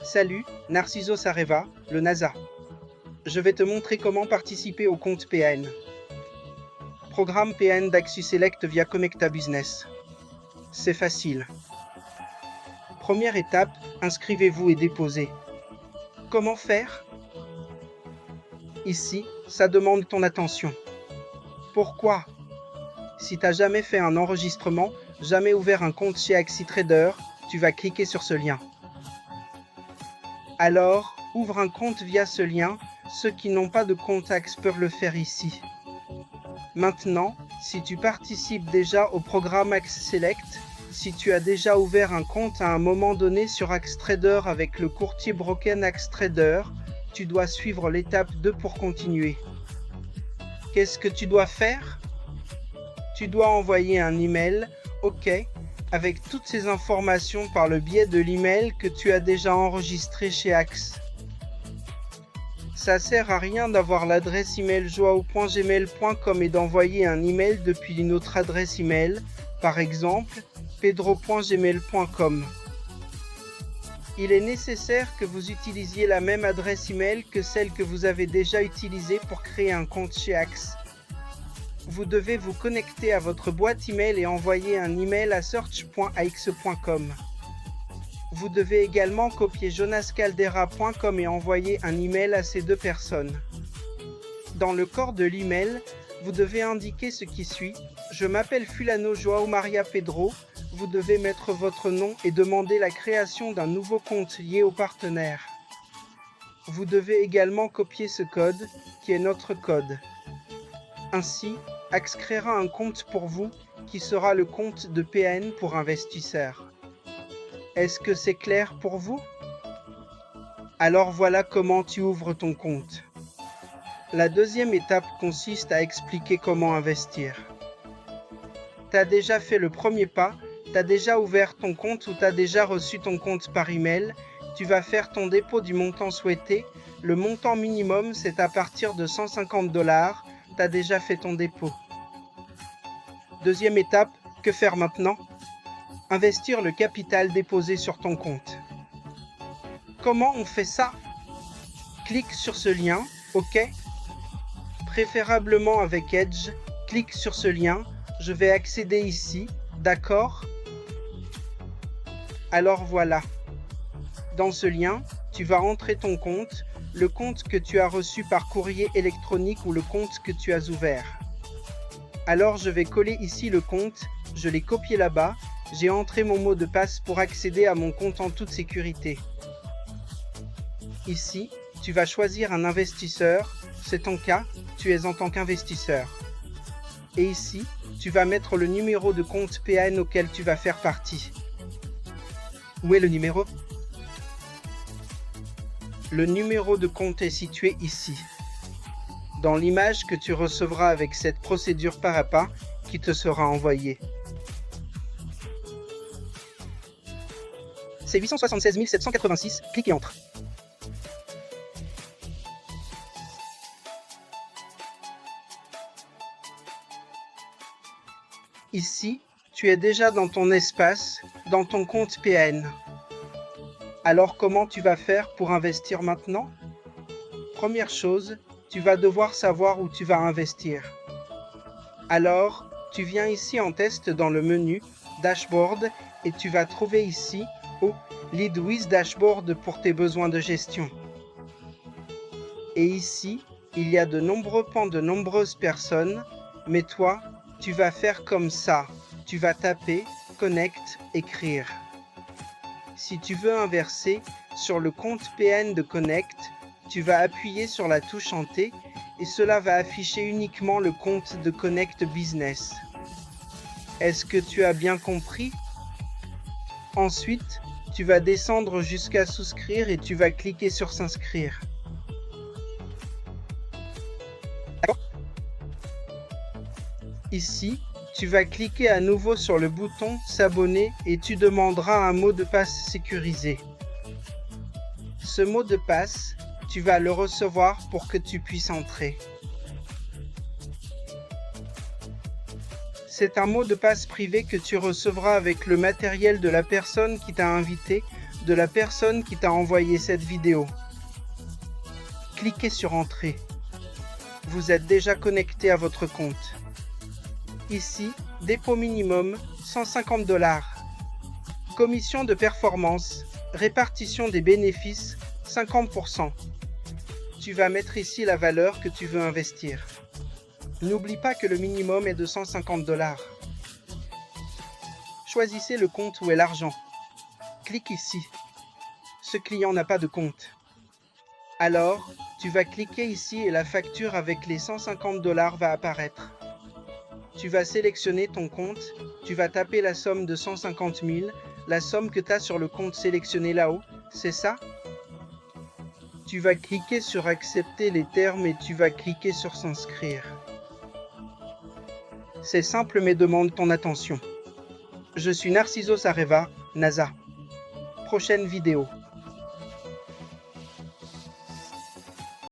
Salut, Narciso Sareva, le NASA. Je vais te montrer comment participer au compte PN. Programme PN d'Axus Select via Connecta Business. C'est facile. Première étape, inscrivez-vous et déposez. Comment faire? Ici, ça demande ton attention. Pourquoi? Si tu n'as jamais fait un enregistrement, jamais ouvert un compte chez AxiTrader, tu vas cliquer sur ce lien. Alors, ouvre un compte via ce lien. Ceux qui n'ont pas de compte Axe peuvent le faire ici. Maintenant, si tu participes déjà au programme Axe Select, si tu as déjà ouvert un compte à un moment donné sur AxiTrader avec le courtier broker AxiTrader, tu dois suivre l'étape 2 pour continuer. Qu'est-ce que tu dois faire? Tu dois envoyer un email, OK, avec toutes ces informations par le biais de l'email que tu as déjà enregistré chez Axe. Ça sert à rien d'avoir l'adresse email joao.gmail.com et d'envoyer un email depuis une autre adresse email, par exemple pedro.gmail.com. Il est nécessaire que vous utilisiez la même adresse email que celle que vous avez déjà utilisée pour créer un compte chez Axe. Vous devez vous connecter à votre boîte email et envoyer un email à search.ax.com. Vous devez également copier jonascaldera.com et envoyer un email à ces deux personnes. Dans le corps de l'email, vous devez indiquer ce qui suit. Je m'appelle Fulano Joao Maria Pedro. Vous devez mettre votre nom et demander la création d'un nouveau compte lié au partenaire. Vous devez également copier ce code, qui est notre code. Ainsi, Axe créera un compte pour vous, qui sera le compte de PN pour investisseurs. Est-ce que c'est clair pour vous? Alors voilà comment tu ouvres ton compte. La deuxième étape consiste à expliquer comment investir. Tu as déjà fait le premier pas, tu as déjà ouvert ton compte ou tu as déjà reçu ton compte par email, tu vas faire ton dépôt du montant souhaité. Le montant minimum, c'est à partir de 150 $. Tu as déjà fait ton dépôt. Deuxième étape, que faire maintenant? Investir le capital déposé sur ton compte. Comment on fait ça? Clique sur ce lien, OK? Préférablement avec Edge, clique sur ce lien, je vais accéder ici, d'accord? Alors voilà. Dans ce lien, tu vas entrer ton compte, le compte que tu as reçu par courrier électronique ou le compte que tu as ouvert. Alors je vais coller ici le compte, je l'ai copié là-bas, j'ai entré mon mot de passe pour accéder à mon compte en toute sécurité. Ici, tu vas choisir un investisseur, c'est ton cas, tu es en tant qu'investisseur. Et ici, tu vas mettre le numéro de compte PN auquel tu vas faire partie. Où est le numéro? Le numéro de compte est situé ici, dans l'image que tu recevras avec cette procédure pas à pas qui te sera envoyée. C'est 876 786, clique et entre. Ici, tu es déjà dans ton espace, dans ton compte PN. Alors comment tu vas faire pour investir maintenant? Première chose, tu vas devoir savoir où tu vas investir. Alors, tu viens ici en test dans le menu Dashboard et tu vas trouver ici Lead with Dashboard pour tes besoins de gestion. Et ici, il y a de nombreux pans de nombreuses personnes, mais toi, tu vas faire comme ça. Tu vas taper, connect, écrire. Si tu veux inverser, sur le compte PN de Connect, tu vas appuyer sur la touche en T et cela va afficher uniquement le compte de Connect Business. Est-ce que tu as bien compris? Ensuite, tu vas descendre jusqu'à souscrire et tu vas cliquer sur s'inscrire. Ici, tu vas cliquer à nouveau sur le bouton s'abonner et tu demanderas un mot de passe sécurisé. Ce mot de passe, tu vas le recevoir pour que tu puisses entrer. C'est un mot de passe privé que tu recevras avec le matériel de la personne qui t'a invité de la personne qui t'a envoyé cette vidéo. Cliquez sur Entrée. Vous êtes déjà connecté à votre compte. Ici, dépôt minimum, 150 $. Commission de performance, répartition des bénéfices, 50%. Tu vas mettre ici la valeur que tu veux investir. N'oublie pas que le minimum est de 150 $. Choisissez le compte où est l'argent. Clique ici. Ce client n'a pas de compte. Alors, tu vas cliquer ici et la facture avec les 150 $ va apparaître. Tu vas sélectionner ton compte, tu vas taper la somme de 150 000, la somme que tu as sur le compte sélectionné là-haut, c'est ça? Tu vas cliquer sur accepter les termes et tu vas cliquer sur s'inscrire. C'est simple mais demande ton attention. Je suis Narciso Sareva, NASA. Prochaine vidéo.